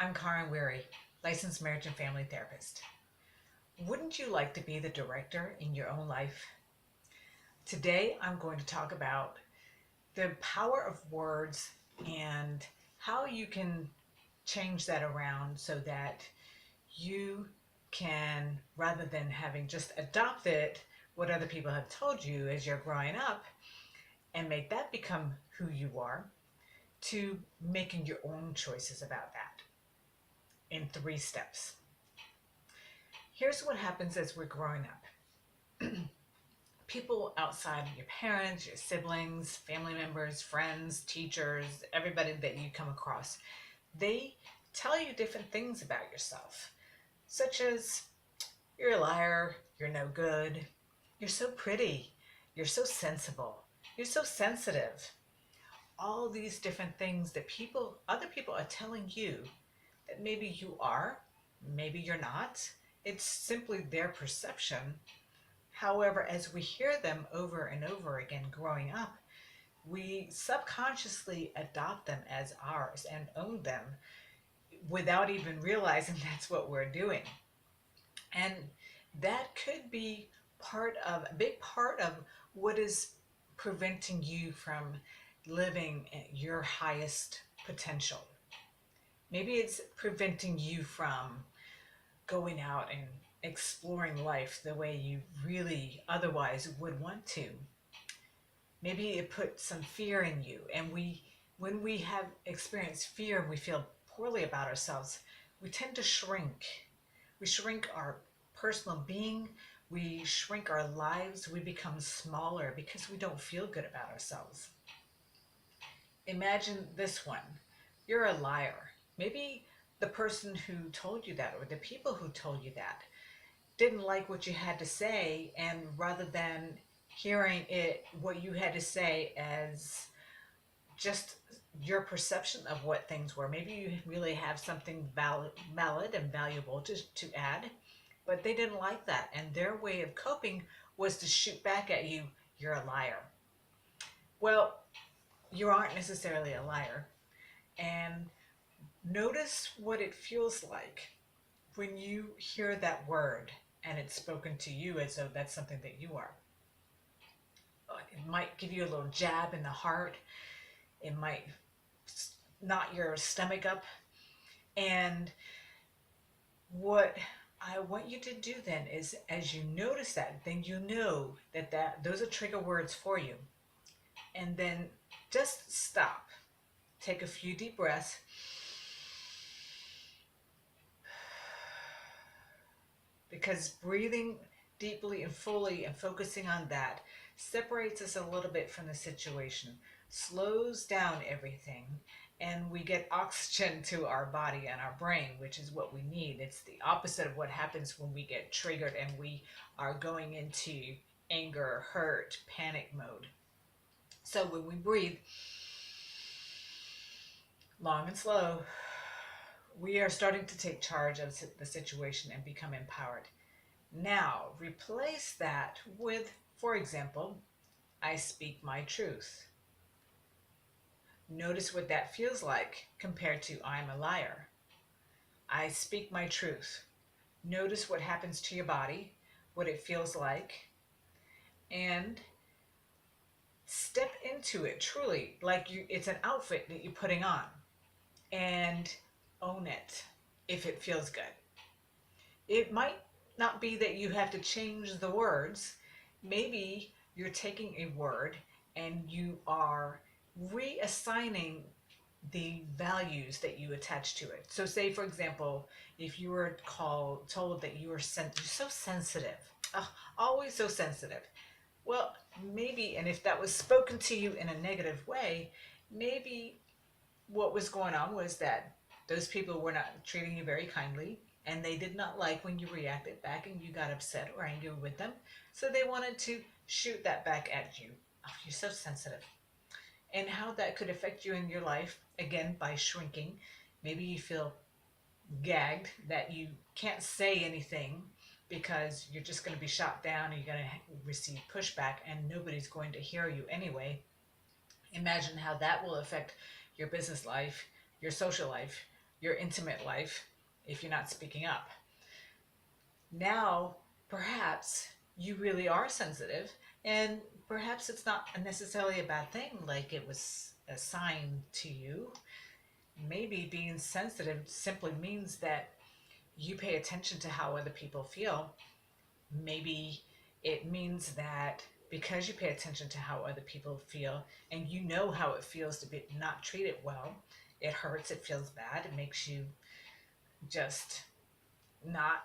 I'm Karen Weary, licensed marriage and family therapist. Wouldn't you like to be the director in your own life? Today, I'm going to talk about the power of words and how you can change that around so that you can, rather than having just adopted what other people have told you as you're growing up and make that become who you are, to making your own choices about that in 3 steps. Here's what happens as we're growing up. People outside of your parents, your siblings, family members, friends, teachers, everybody that you come across, they tell you different things about yourself, such as you're a liar, you're no good, you're so pretty, you're so sensible, you're so sensitive. All these different things that other people are telling you that maybe you are, maybe you're not. It's simply their perception. However, as we hear them over and over again growing up, we subconsciously adopt them as ours and own them without even realizing that's what we're doing. And that could be a big part of what is preventing you from living at your highest potential. Maybe it's preventing you from going out and exploring life the way you really otherwise would want to. Maybe it put some fear in you, and when we have experienced fear and we feel poorly about ourselves, we tend to shrink. We shrink our personal being, we shrink our lives, we become smaller because we don't feel good about ourselves. Imagine this one. You're a liar. Maybe the person who told you that, or the people who told you that, didn't like what you had to say, and rather than hearing what you had to say as just your perception of what things were, maybe you really have something valid and valuable to add, but they didn't like that, and their way of coping was to shoot back at you, you're a liar. Well, you aren't necessarily a liar, and notice what it feels like when you hear that word and it's spoken to you as though that's something that you are. It might give you a little jab in the heart. It might knot your stomach up. And what I want you to do then is, as you notice that, then you know that those are trigger words for you. And then just stop. Take a few deep breaths. Because breathing deeply and fully and focusing on that separates us a little bit from the situation, slows down everything, and we get oxygen to our body and our brain, which is what we need. It's the opposite of what happens when we get triggered and we are going into anger, hurt, panic mode. So when we breathe long and slow, we are starting to take charge of the situation and become empowered. Now, replace that with, for example, I speak my truth. Notice what that feels like compared to I'm a liar. I speak my truth. Notice what happens to your body, what it feels like, and step into it truly like it's an outfit that you're putting on, and own it if it feels good. It might not be that you have to change the words. Maybe you're taking a word and you are reassigning the values that you attach to it. So say, for example, if you were told that you're so sensitive, always so sensitive. Well, maybe, and if that was spoken to you in a negative way, maybe what was going on was that those people were not treating you very kindly, and they did not like when you reacted back and you got upset or angry with them. So they wanted to shoot that back at you. Oh, you're so sensitive. And how that could affect you in your life, again, by shrinking. Maybe you feel gagged, that you can't say anything because you're just going to be shot down and you're going to receive pushback and nobody's going to hear you anyway. Imagine how that will affect your business life, your social life, your intimate life if you're not speaking up. Now, perhaps you really are sensitive, and perhaps it's not necessarily a bad thing, like it was assigned to you. Maybe being sensitive simply means that you pay attention to how other people feel. Maybe it means that because you pay attention to how other people feel and you know how it feels to be not treated well, it hurts, it feels bad, it makes you just not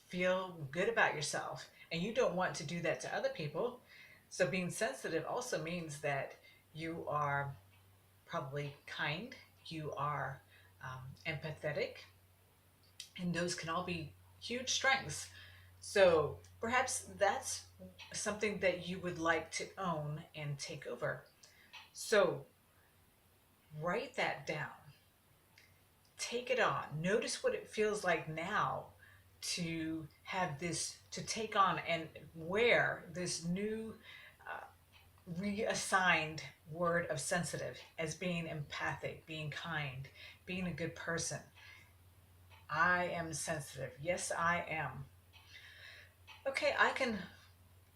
feel good about yourself. And you don't want to do that to other people. So being sensitive also means that you are probably kind, you are empathetic, and those can all be huge strengths. So perhaps that's something that you would like to own and take over. So write that down, take it on, notice what it feels like now to have this, to take on and wear this new reassigned word of sensitive as being empathic, being kind, being a good person. I am sensitive. Yes, I am. Okay, I can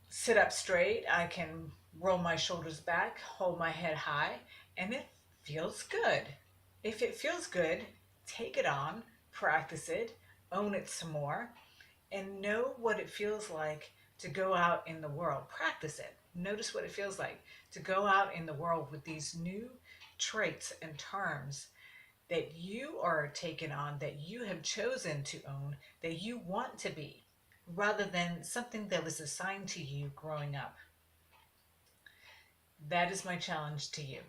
sit up straight. I can roll my shoulders back, hold my head high, and it feels good. If it feels good, take it on, practice it, own it some more, and know what it feels like to go out in the world. Practice it. Notice what it feels like to go out in the world with these new traits and terms that you are taking on, that you have chosen to own, that you want to be, rather than something that was assigned to you growing up. That is my challenge to you.